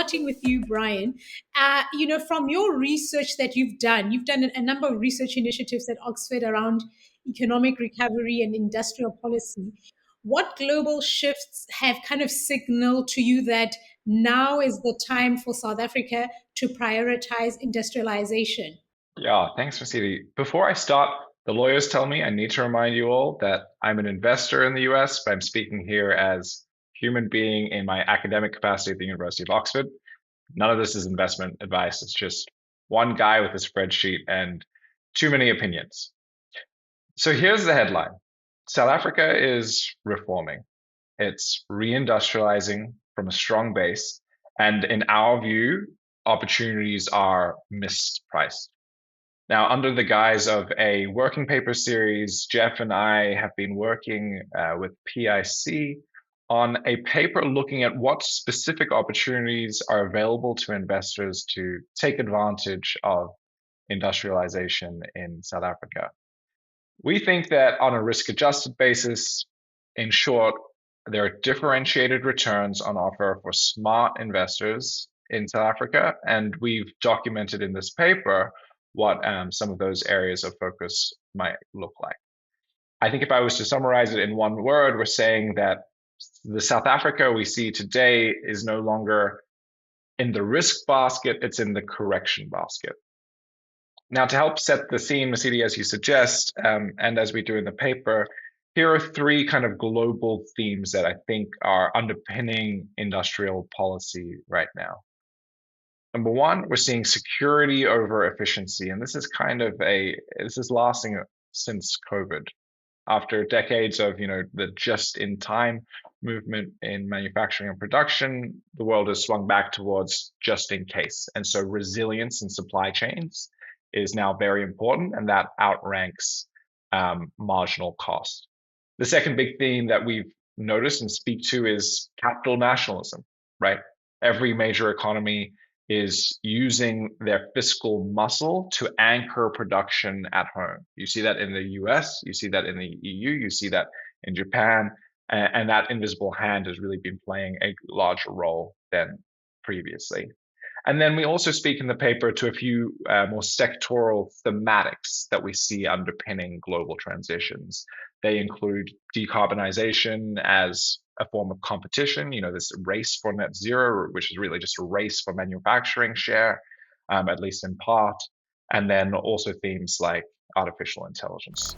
starting with you, Brian. From your research that you've done a number of research initiatives at Oxford around economic recovery and industrial policy. What global shifts have kind of signaled to you that now is the time for South Africa to prioritize industrialization? Yeah, thanks, Mercedes. Before I start, the lawyers tell me I need to remind you all that I'm an investor in the US, but I'm speaking here as a human being in my academic capacity at the University of Oxford. None of this is investment advice. It's just one guy with a spreadsheet and too many opinions. So here's the headline. South Africa is reforming. It's re-industrializing from a strong base. And in our view, opportunities are mispriced. Now, under the guise of a working paper series, Jeff and I have been working with PIC on a paper looking at what specific opportunities are available to investors to take advantage of industrialization in South Africa. We think that on a risk-adjusted basis, in short, there are differentiated returns on offer for smart investors in South Africa, and we've documented in this paper what some of those areas of focus might look like. I think if I was to summarize it in one word, we're saying that the South Africa we see today is no longer in the risk basket, it's in the correction basket. Now, to help set the scene, Mercedes, as you suggest, and as we do in the paper, here are three kind of global themes that I think are underpinning industrial policy right now. Number one, we're seeing security over efficiency, and this is lasting since COVID. After decades of the just-in-time movement in manufacturing and production, the world has swung back towards just-in-case, and so resilience in supply chains is now very important, and that outranks marginal cost. The second big theme that we've noticed and speak to is capital nationalism, right? Every major economy is using their fiscal muscle to anchor production at home. You see that in the US, you see that in the EU, you see that in Japan, and that invisible hand has really been playing a larger role than previously. And then we also speak in the paper to a few more sectoral thematics that we see underpinning global transitions. They include decarbonization as a form of competition, this race for net zero, which is really just a race for manufacturing share, at least in part. And then also themes like artificial intelligence.